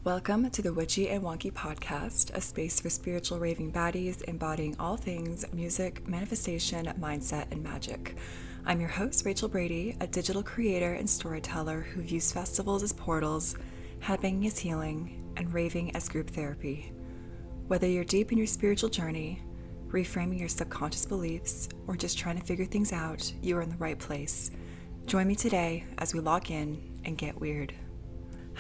Welcome to the Witchy Wonky Podcast, a space for spiritual raving baddies embodying all things music, manifestation, mindset, and magic. I'm your host, Rachel Brady, a digital creator and storyteller who views festivals as portals, headbanging as healing, and raving as group therapy. Whether you're deep in your spiritual journey, reframing your subconscious beliefs, or just trying to figure things out, you are in the right place. Join me today as we lock in and get weird.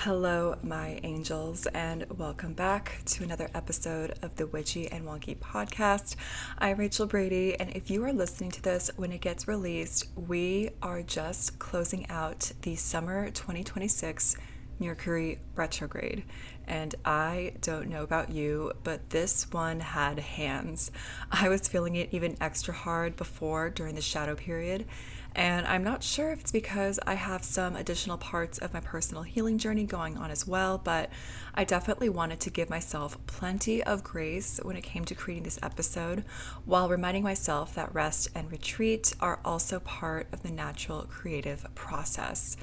Hello, my angels, and welcome back to another episode of the Witchy and Wonky Podcast. I'm Rachel Brady, and if you are listening to this when it gets released, we are just closing out the summer 2026 Mercury retrograde. And I don't know about you, but this one had hands. I was feeling it even extra hard before during the shadow period. And I'm not sure if it's because I have some additional parts of my personal healing journey going on as well, but I definitely wanted to give myself plenty of grace when it came to creating this episode, while reminding myself that rest and retreat are also part of the natural creative process.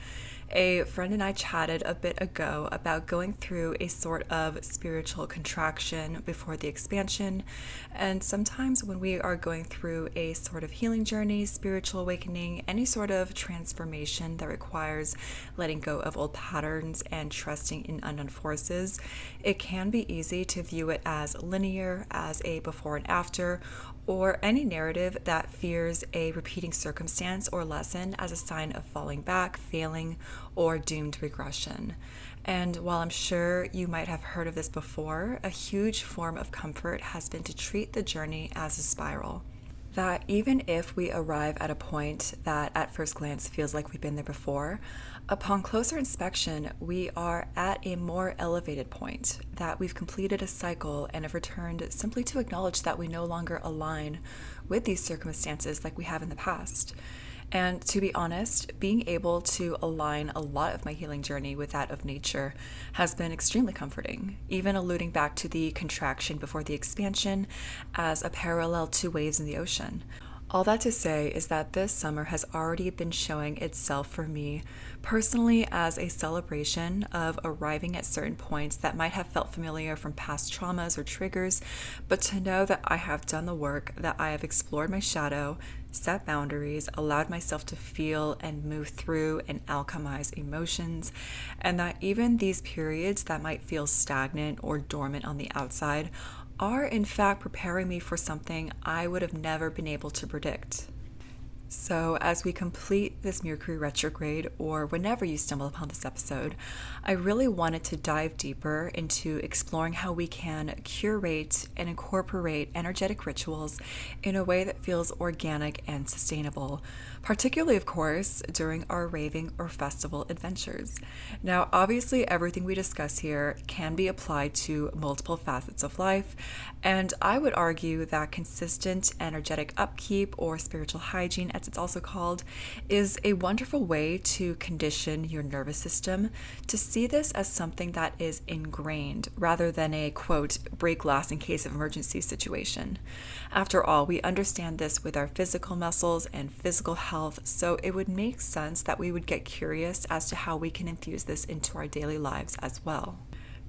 A friend and I chatted a bit ago about going through a sort of spiritual contraction before the expansion, and sometimes when we are going through a sort of healing journey, spiritual awakening, any sort of transformation that requires letting go of old patterns and trusting in unknown forces, it can be easy to view it as linear, as a before and after, or any narrative that fears a repeating circumstance or lesson as a sign of falling back, failing, or doomed regression. And while I'm sure you might have heard of this before, a huge form of comfort has been to treat the journey as a spiral. That even if we arrive at a point that at first glance feels like we've been there before, upon closer inspection, we are at a more elevated point, that we've completed a cycle and have returned simply to acknowledge that we no longer align with these circumstances like we have in the past. And to be honest, being able to align a lot of my healing journey with that of nature has been extremely comforting, even alluding back to the contraction before the expansion as a parallel to waves in the ocean. All that to say is that this summer has already been showing itself for me personally as a celebration of arriving at certain points that might have felt familiar from past traumas or triggers, but to know that I have done the work, that I have explored my shadow, set boundaries, allowed myself to feel and move through and alchemize emotions, and that even these periods that might feel stagnant or dormant on the outside are in fact preparing me for something I would have never been able to predict. So as we complete this Mercury retrograde, or whenever you stumble upon this episode, I really wanted to dive deeper into exploring how we can curate and incorporate energetic rituals in a way that feels organic and sustainable, particularly, of course, during our raving or festival adventures. Now, obviously, everything we discuss here can be applied to multiple facets of life, and I would argue that consistent energetic upkeep, or spiritual hygiene as it's also called, is a wonderful way to condition your nervous system to see this as something that is ingrained rather than a, quote, break glass in case of emergency situation. After all, we understand this with our physical muscles and physical health, so it would make sense that we would get curious as to how we can infuse this into our daily lives as well.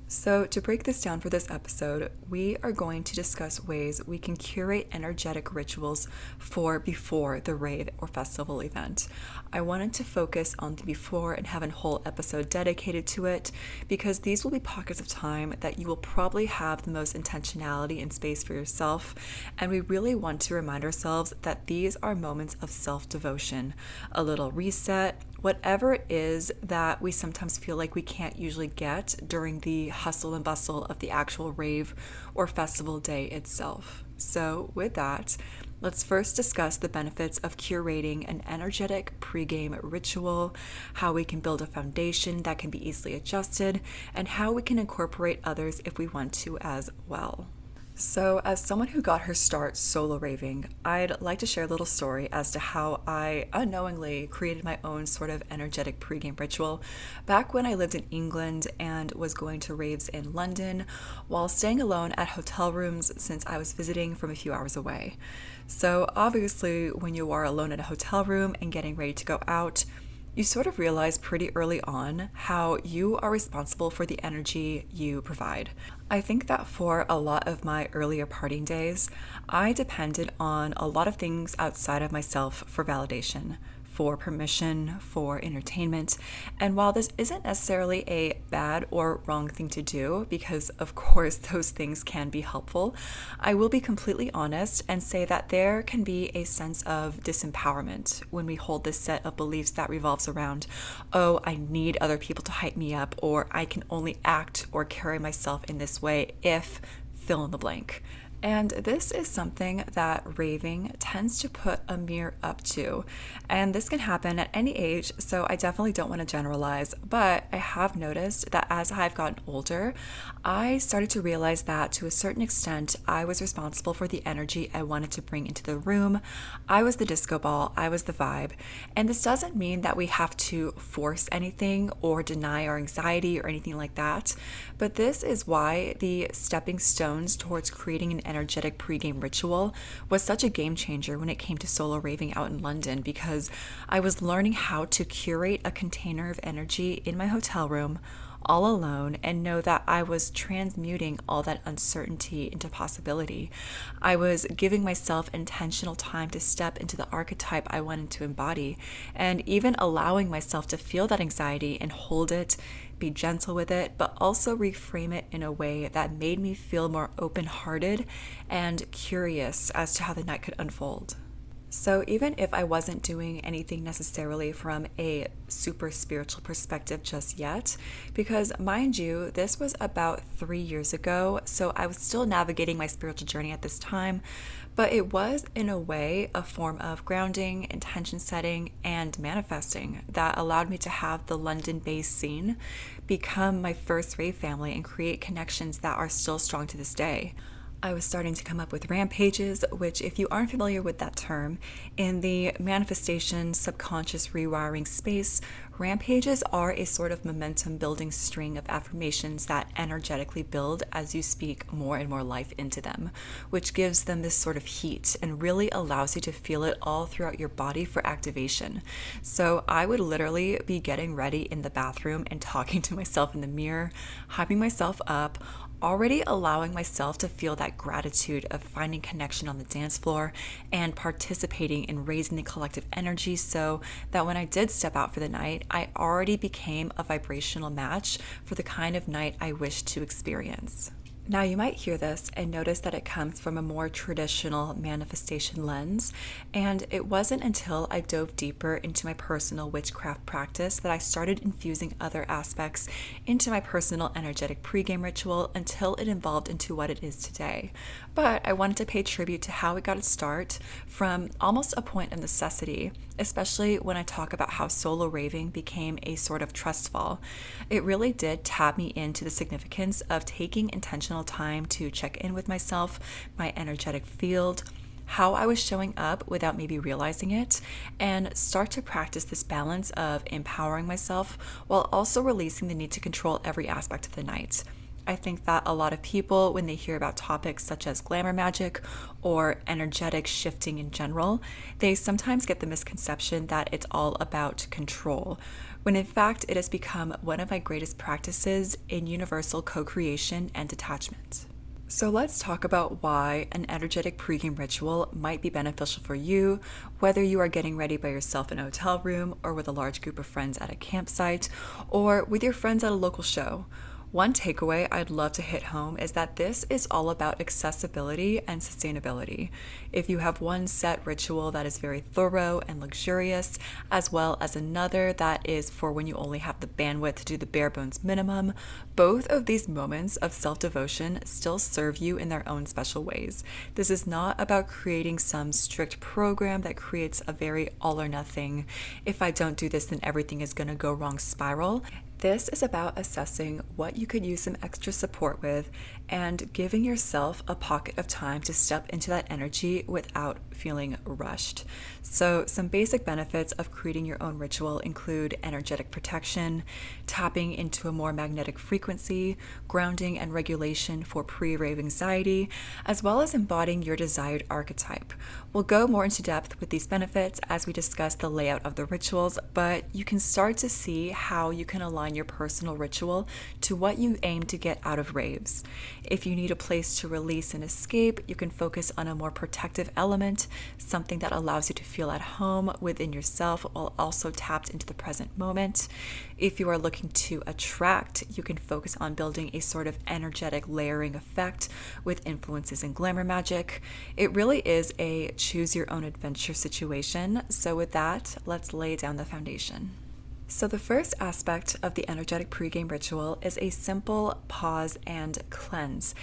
So to break this down for this episode, we are going to discuss ways we can curate energetic rituals for before the rave or festival event. I wanted to focus on the before and have a whole episode dedicated to it, because these will be pockets of time that you will probably have the most intentionality and space for yourself, and we really want to remind ourselves that these are moments of self-devotion, a little reset, whatever it is that we sometimes feel like we can't usually get during the hustle and bustle of the actual rave or festival day itself. So with that, let's first discuss the benefits of curating an energetic pregame ritual, how we can build a foundation that can be easily adjusted, and how we can incorporate others if we want to as well. So as someone who got her start solo raving, I'd like to share a little story as to how I unknowingly created my own sort of energetic pregame ritual back when I lived in England and was going to raves in London while staying alone at hotel rooms since I was visiting from a few hours away. So obviously when you are alone in a hotel room and getting ready to go out, you sort of realize pretty early on how you are responsible for the energy you provide. I think that for a lot of my earlier partying days, I depended on a lot of things outside of myself for validation, for permission, for entertainment. And while this isn't necessarily a bad or wrong thing to do, because of course those things can be helpful, I will be completely honest and say that there can be a sense of disempowerment when we hold this set of beliefs that revolves around, oh, I need other people to hype me up, or I can only act or carry myself in this way if fill in the blank. And this is something that raving tends to put a mirror up to. And this can happen at any age, so I definitely don't want to generalize. But I have noticed that as I've gotten older, I started to realize that to a certain extent, I was responsible for the energy I wanted to bring into the room. I was the disco ball, I was the vibe. And this doesn't mean that we have to force anything or deny our anxiety or anything like that. But this is why the stepping stones towards creating an energetic pregame ritual was such a game changer when it came to solo raving out in London, because I was learning how to curate a container of energy in my hotel room all alone and know that I was transmuting all that uncertainty into possibility. I was giving myself intentional time to step into the archetype I wanted to embody, and even allowing myself to feel that anxiety and hold it, be gentle with it, but also reframe it in a way that made me feel more open-hearted and curious as to how the night could unfold. So even if I wasn't doing anything necessarily from a super spiritual perspective just yet, because mind you, this was about 3 years ago, so I was still navigating my spiritual journey at this time, but it was in a way a form of grounding, intention setting, and manifesting that allowed me to have the London-based scene become my first rave family and create connections that are still strong to this day. I was starting to come up with rampages, which, if you aren't familiar with that term, in the manifestation subconscious rewiring space, rampages are a sort of momentum building string of affirmations that energetically build as you speak more and more life into them, which gives them this sort of heat and really allows you to feel it all throughout your body for activation. So I would literally be getting ready in the bathroom and talking to myself in the mirror, hyping myself up, already allowing myself to feel that gratitude of finding connection on the dance floor and participating in raising the collective energy, so that when I did step out for the night, I already became a vibrational match for the kind of night I wished to experience. Now, you might hear this and notice that it comes from a more traditional manifestation lens, and it wasn't until I dove deeper into my personal witchcraft practice that I started infusing other aspects into my personal energetic pregame ritual until it evolved into what it is today. But I wanted to pay tribute to how it got its start from almost a point of necessity, especially when I talk about how solo raving became a sort of trust fall. It really did tap me into the significance of taking intentional time to check in with myself, my energetic field, how I was showing up without maybe realizing it, and start to practice this balance of empowering myself while also releasing the need to control every aspect of the night. I think that a lot of people, when they hear about topics such as glamour magic or energetic shifting in general, they sometimes get the misconception that it's all about control, when in fact it has become one of my greatest practices in universal co-creation and detachment. So let's talk about why an energetic pregame ritual might be beneficial for you, whether you are getting ready by yourself in a hotel room or with a large group of friends at a campsite or with your friends at a local show. One takeaway I'd love to hit home is that this is all about accessibility and sustainability. If you have one set ritual that is very thorough and luxurious, as well as another that is for when you only have the bandwidth to do the bare bones minimum, both of these moments of self-devotion still serve you in their own special ways. This is not about creating some strict program that creates a very all or nothing, if I don't do this then everything is going to go wrong spiral. This is about assessing what you could use some extra support with and giving yourself a pocket of time to step into that energy without feeling rushed. So, some basic benefits of creating your own ritual include energetic protection, tapping into a more magnetic frequency, grounding and regulation for pre-rave anxiety, as well as embodying your desired archetype. We'll go more into depth with these benefits as we discuss the layout of the rituals, but you can start to see how you can align your personal ritual to what you aim to get out of raves. If you need a place to release and escape, you can focus on a more protective element, something that allows you to feel at home within yourself while also tapped into the present moment. If you are looking to attract, you can focus on building a sort of energetic layering effect with influences in glamour magic. It really is a choose your own adventure situation. So with that, let's lay down the foundation. So the first aspect of the energetic pregame ritual is a simple pause and cleanse.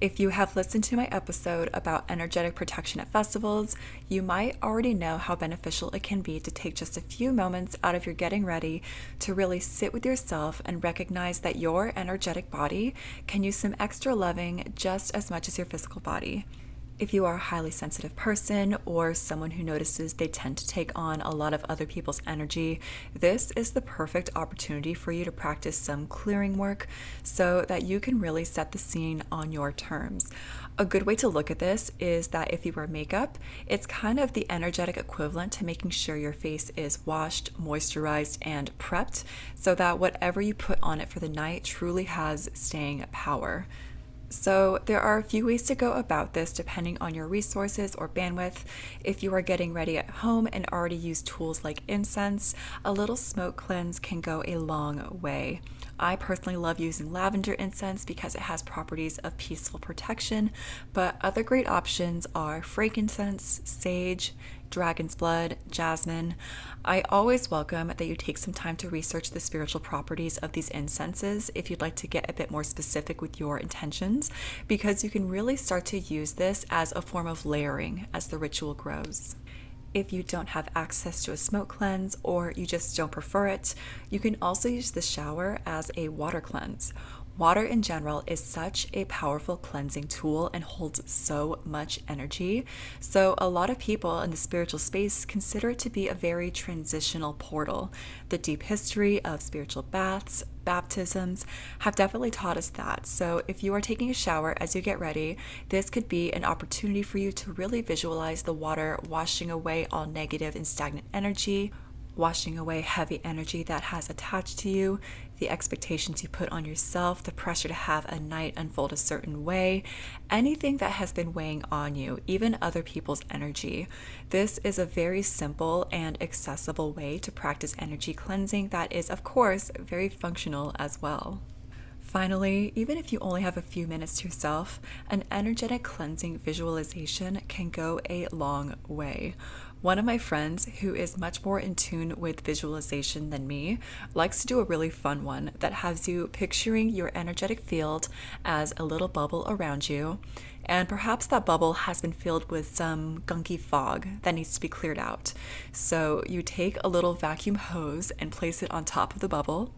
If you have listened to my episode about energetic protection at festivals, you might already know how beneficial it can be to take just a few moments out of your getting ready to really sit with yourself and recognize that your energetic body can use some extra loving just as much as your physical body. If you are a highly sensitive person or someone who notices they tend to take on a lot of other people's energy, this is the perfect opportunity for you to practice some clearing work so that you can really set the scene on your terms. A good way to look at this is that if you wear makeup, it's kind of the energetic equivalent to making sure your face is washed, moisturized, and prepped so that whatever you put on it for the night truly has staying power. So there are a few ways to go about this depending on your resources or bandwidth. If you are getting ready at home and already use tools like incense, a little smoke cleanse can go a long way. I personally love using lavender incense because it has properties of peaceful protection, but other great options are frankincense, sage, dragon's blood, jasmine. I always welcome that you take some time to research the spiritual properties of these incenses if you'd like to get a bit more specific with your intentions, because you can really start to use this as a form of layering as the ritual grows. If you don't have access to a smoke cleanse or you just don't prefer it, you can also use the shower as a water cleanse. Water in general is such a powerful cleansing tool and holds so much energy. So a lot of people in the spiritual space consider it to be a very transitional portal. The deep history of spiritual baths, baptisms have definitely taught us that. So if you are taking a shower as you get ready, this could be an opportunity for you to really visualize the water washing away all negative and stagnant energy, washing away heavy energy that has attached to you, the expectations you put on yourself, the pressure to have a night unfold a certain way, anything that has been weighing on you, even other people's energy. This is a very simple and accessible way to practice energy cleansing that is, of course, very functional as well. Finally, even if you only have a few minutes to yourself, an energetic cleansing visualization can go a long way. One of my friends, who is much more in tune with visualization than me, likes to do a really fun one that has you picturing your energetic field as a little bubble around you, and perhaps that bubble has been filled with some gunky fog that needs to be cleared out. So you take a little vacuum hose and place it on top of the bubble.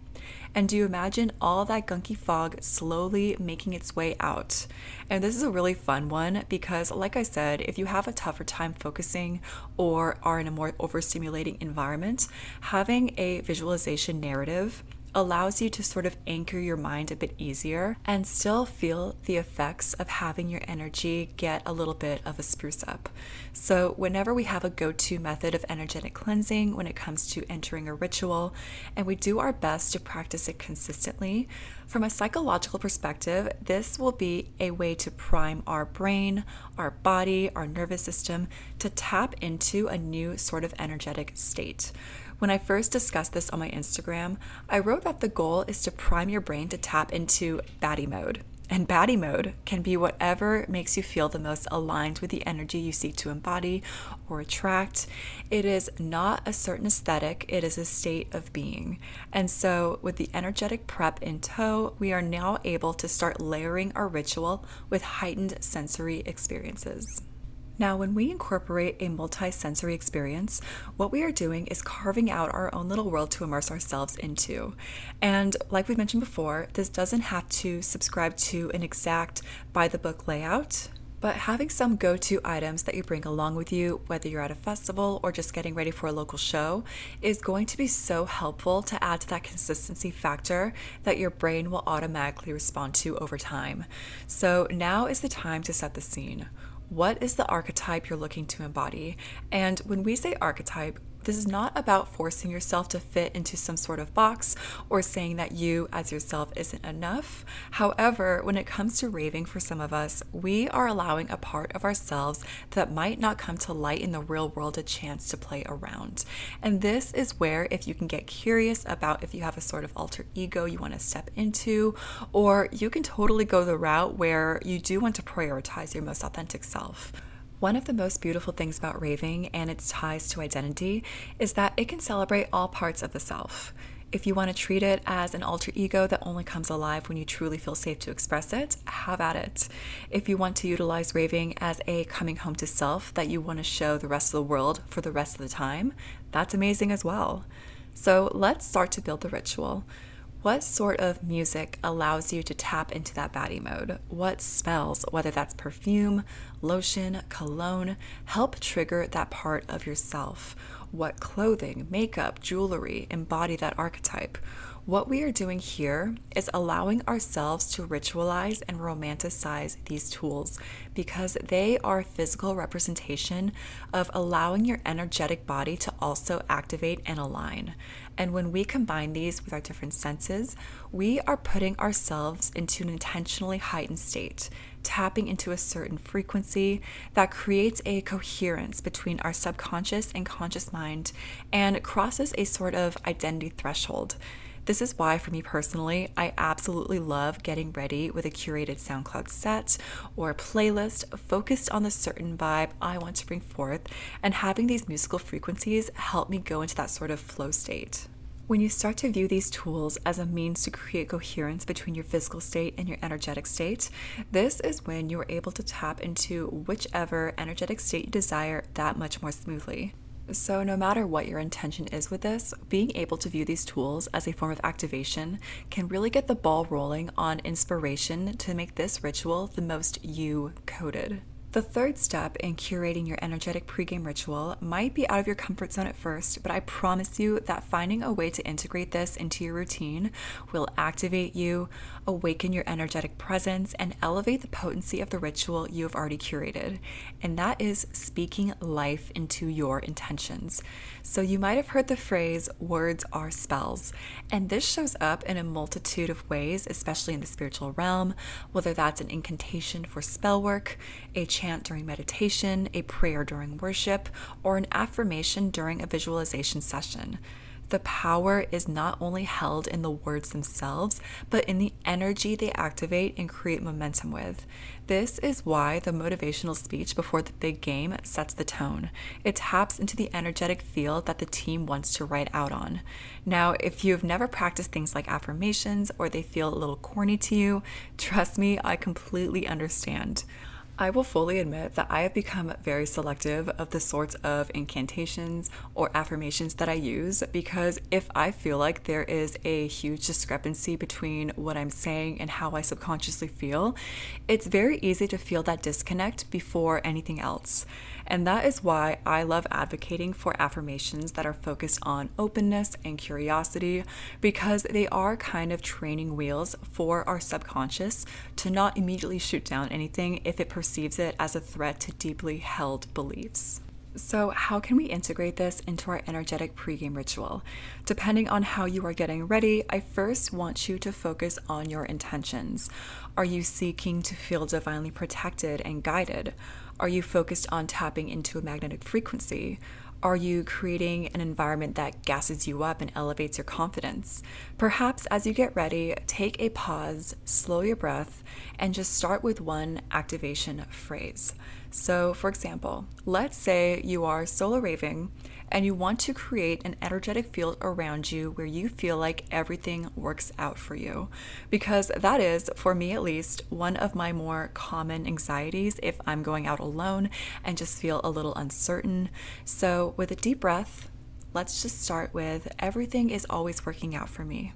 And do you imagine all that gunky fog slowly making its way out? And this is a really fun one because, like I said, if you have a tougher time focusing or are in a more overstimulating environment, having a visualization narrative allows you to sort of anchor your mind a bit easier and still feel the effects of having your energy get a little bit of a spruce up. So whenever we have a go-to method of energetic cleansing when it comes to entering a ritual, and we do our best to practice it consistently, from a psychological perspective, this will be a way to prime our brain, our body, our nervous system to tap into a new sort of energetic state. When I first discussed this on my Instagram, I wrote that the goal is to prime your brain to tap into baddie mode. And baddie mode can be whatever makes you feel the most aligned with the energy you seek to embody or attract. It is not a certain aesthetic, it is a state of being. And so with the energetic prep in tow, we are now able to start layering our ritual with heightened sensory experiences. Now, when we incorporate a multisensory experience, what we are doing is carving out our own little world to immerse ourselves into. And like we mentioned before, this doesn't have to subscribe to an exact by-the-book layout, but having some go-to items that you bring along with you, whether you're at a festival or just getting ready for a local show, is going to be so helpful to add to that consistency factor that your brain will automatically respond to over time. So now is the time to set the scene. What is the archetype you're looking to embody? And when we say archetype, this is not about forcing yourself to fit into some sort of box or saying that you as yourself isn't enough. However, when it comes to raving for some of us, we are allowing a part of ourselves that might not come to light in the real world a chance to play around. And this is where, if you can get curious about if you have a sort of alter ego you want to step into, or you can totally go the route where you do want to prioritize your most authentic self. One of the most beautiful things about raving and its ties to identity is that it can celebrate all parts of the self. If you want to treat it as an alter ego that only comes alive when you truly feel safe to express it, have at it. If you want to utilize raving as a coming home to self that you want to show the rest of the world for the rest of the time, that's amazing as well. So let's start to build the ritual. What sort of music allows you to tap into that baddie mode? What smells, whether that's perfume, lotion, cologne, help trigger that part of yourself? What clothing, makeup, jewelry embody that archetype? What we are doing here is allowing ourselves to ritualize and romanticize these tools because they are a physical representation of allowing your energetic body to also activate and align. And when we combine these with our different senses, we are putting ourselves into an intentionally heightened state, tapping into a certain frequency that creates a coherence between our subconscious and conscious mind and crosses a sort of identity threshold. This is why, for me personally, I absolutely love getting ready with a curated SoundCloud set or playlist focused on the certain vibe I want to bring forth, and having these musical frequencies help me go into that sort of flow state. When you start to view these tools as a means to create coherence between your physical state and your energetic state, this is when you are able to tap into whichever energetic state you desire that much more smoothly. So no matter what your intention is with this, being able to view these tools as a form of activation can really get the ball rolling on inspiration to make this ritual the most you-coded. The third step in curating your energetic pregame ritual might be out of your comfort zone at first, but I promise you that finding a way to integrate this into your routine will activate you, awaken your energetic presence, and elevate the potency of the ritual you have already curated. And that is speaking life into your intentions. So you might have heard the phrase, words are spells, and this shows up in a multitude of ways, especially in the spiritual realm, whether that's an incantation for spell work, a chant during meditation, a prayer during worship, or an affirmation during a visualization session. The power is not only held in the words themselves, but in the energy they activate and create momentum with. This is why the motivational speech before the big game sets the tone. It taps into the energetic field that the team wants to ride out on. Now, if you've never practiced things like affirmations or they feel a little corny to you, trust me, I completely understand. I will fully admit that I have become very selective of the sorts of incantations or affirmations that I use, because if I feel like there is a huge discrepancy between what I'm saying and how I subconsciously feel, it's very easy to feel that disconnect before anything else. And that is why I love advocating for affirmations that are focused on openness and curiosity, because they are kind of training wheels for our subconscious to not immediately shoot down anything if it perceives it as a threat to deeply held beliefs. So how can we integrate this into our energetic pregame ritual? Depending on how you are getting ready, I first want you to focus on your intentions. Are you seeking to feel divinely protected and guided? Are you focused on tapping into a magnetic frequency? Are you creating an environment that gasses you up and elevates your confidence? Perhaps as you get ready, take a pause, slow your breath, and just start with one activation phrase. So, for example, let's say you are solo raving And you want to create an energetic field around you where you feel like everything works out for you. Because that is, for me at least, one of my more common anxieties if I'm going out alone and just feel a little uncertain. So, with a deep breath, let's just start with everything is always working out for me.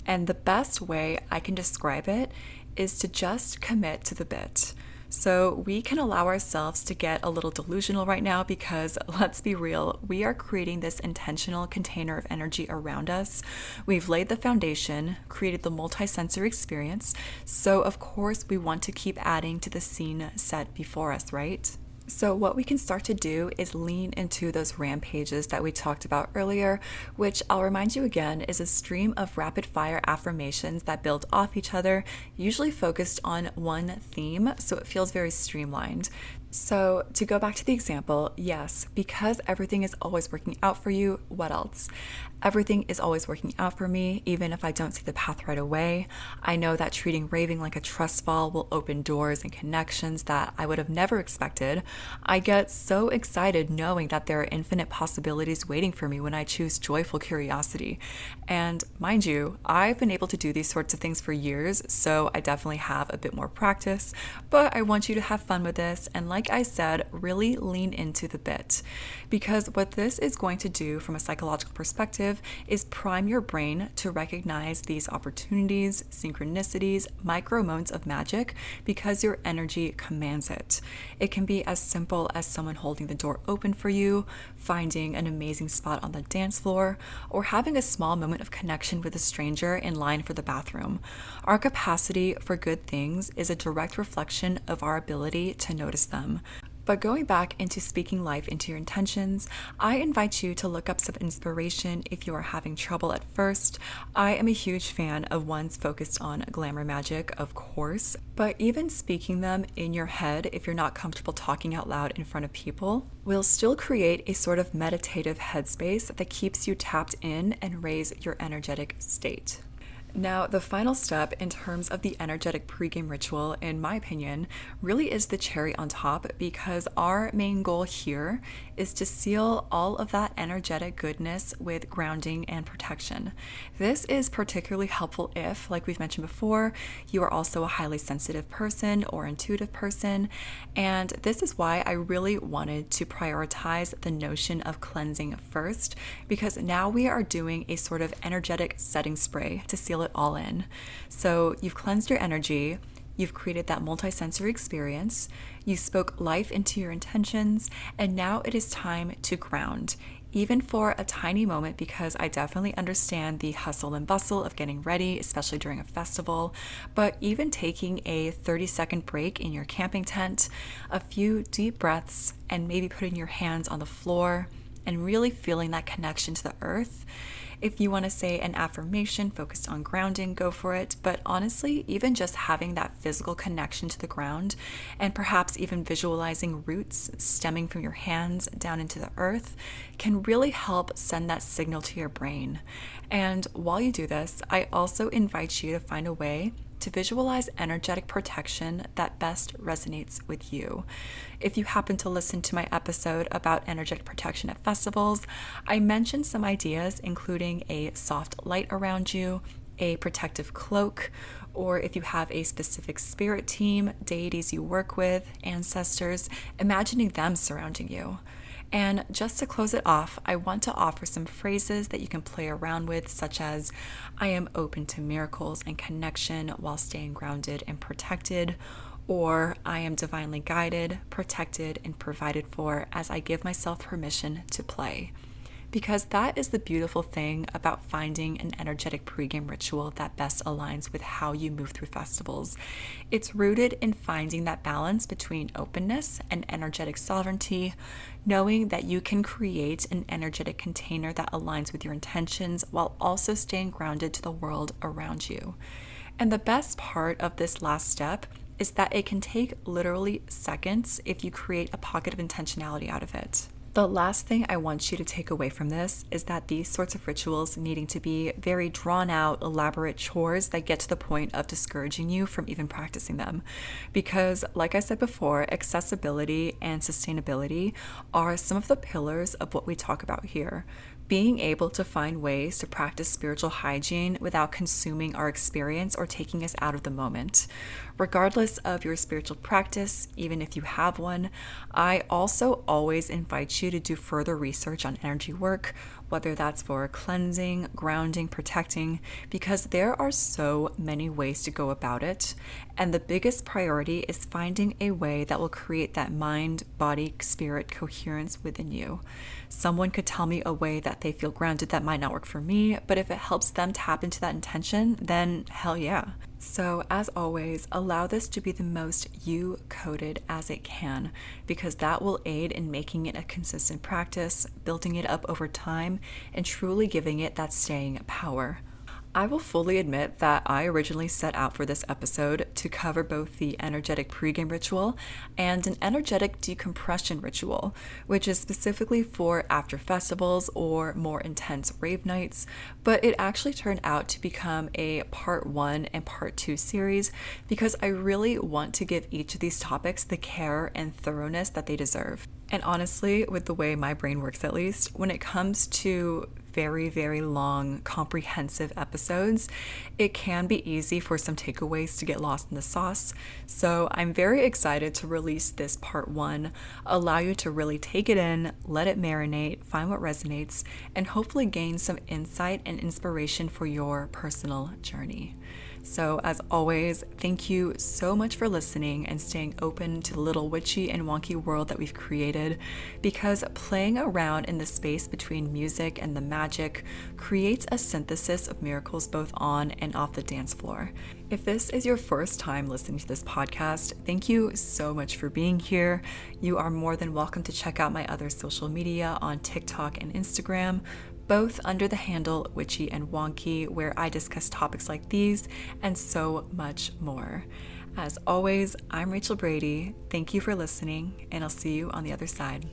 And the best way I can describe it is to just commit to the bit. So we can allow ourselves to get a little delusional right now because let's be real, we are creating this intentional container of energy around us. We've laid the foundation, created the multisensory experience. So of course we want to keep adding to the scene set before us, right? So what we can start to do is lean into those rampages that we talked about earlier, which I'll remind you again is a stream of rapid fire affirmations that build off each other, usually focused on one theme, so it feels very streamlined. So to go back to the example, yes, because everything is always working out for you, what else? Everything is always working out for me, even if I don't see the path right away. I know that treating raving like a trust fall will open doors and connections that I would have never expected. I get so excited knowing that there are infinite possibilities waiting for me when I choose joyful curiosity. And mind you, I've been able to do these sorts of things for years, so I definitely have a bit more practice, but I want you to have fun with this and like I said, really lean into the bit. Because what this is going to do from a psychological perspective is prime your brain to recognize these opportunities, synchronicities, micro moments of magic because your energy commands it. It can be as simple as someone holding the door open for you, finding an amazing spot on the dance floor, or having a small moment of connection with a stranger in line for the bathroom. Our capacity for good things is a direct reflection of our ability to notice them. But going back into speaking life into your intentions, I invite you to look up some inspiration if you are having trouble at first. I am a huge fan of ones focused on glamour magic, of course, but even speaking them in your head, if you're not comfortable talking out loud in front of people, will still create a sort of meditative headspace that keeps you tapped in and raise your energetic state. Now, the final step in terms of the energetic pregame ritual, in my opinion, really is the cherry on top because our main goal here is to seal all of that energetic goodness with grounding and protection. This is particularly helpful if, like we've mentioned before, you are also a highly sensitive person or intuitive person, and this is why I really wanted to prioritize the notion of cleansing first, because now we are doing a sort of energetic setting spray to seal it all in. So you've cleansed your energy, you've created that multisensory experience, you spoke life into your intentions, and now it is time to ground, even for a tiny moment, because I definitely understand the hustle and bustle of getting ready, especially during a festival, but even taking a 30-second break in your camping tent, a few deep breaths, and maybe putting your hands on the floor and really feeling that connection to the earth. If you want to say an affirmation focused on grounding, go for it. But honestly, even just having that physical connection to the ground and perhaps even visualizing roots stemming from your hands down into the earth can really help send that signal to your brain. And while you do this, I also invite you to find a way to visualize energetic protection that best resonates with you. If you happen to listen to my episode about energetic protection at festivals, I mentioned some ideas, including a soft light around you, a protective cloak, or if you have a specific spirit team, deities you work with, ancestors, imagining them surrounding you. And just to close it off, I want to offer some phrases that you can play around with, such as, I am open to miracles and connection while staying grounded and protected, or I am divinely guided, protected, and provided for as I give myself permission to play. Because that is the beautiful thing about finding an energetic pregame ritual that best aligns with how you move through festivals. It's rooted in finding that balance between openness and energetic sovereignty, knowing that you can create an energetic container that aligns with your intentions while also staying grounded to the world around you. And the best part of this last step is that it can take literally seconds if you create a pocket of intentionality out of it. The last thing I want you to take away from this is that these sorts of rituals needing to be very drawn out, elaborate chores that get to the point of discouraging you from even practicing them. Because, like I said before, accessibility and sustainability are some of the pillars of what we talk about here. Being able to find ways to practice spiritual hygiene without consuming our experience or taking us out of the moment. Regardless of your spiritual practice, even if you have one, I also always invite you to do further research on energy work, whether that's for cleansing, grounding, protecting, because there are so many ways to go about it. And the biggest priority is finding a way that will create that mind, body, spirit coherence within you. Someone could tell me a way that they feel grounded that might not work for me, but if it helps them tap into that intention, then hell yeah. So, as always, allow this to be the most you-coded as it can, because that will aid in making it a consistent practice, building it up over time, and truly giving it that staying power. I will fully admit that I originally set out for this episode to cover both the energetic pregame ritual and an energetic decompression ritual, which is specifically for after festivals or more intense rave nights, but it actually turned out to become a part 1 and part 2 series because I really want to give each of these topics the care and thoroughness that they deserve. And honestly, with the way my brain works at least, when it comes to very, very long, comprehensive episodes, it can be easy for some takeaways to get lost in the sauce. So I'm very excited to release this part 1, allow you to really take it in, let it marinate, find what resonates, and hopefully gain some insight and inspiration for your personal journey. So as always, thank you so much for listening and staying open to the little witchy and wonky world that we've created, because playing around in the space between music and the magic creates a synthesis of miracles both on and off the dance floor. If this is your first time listening to this podcast, thank you so much for being here. You are more than welcome to check out my other social media on TikTok and Instagram, both under the handle Witchy and Wonky, where I discuss topics like these and so much more. As always, I'm Rachel Brady. Thank you for listening, and I'll see you on the other side.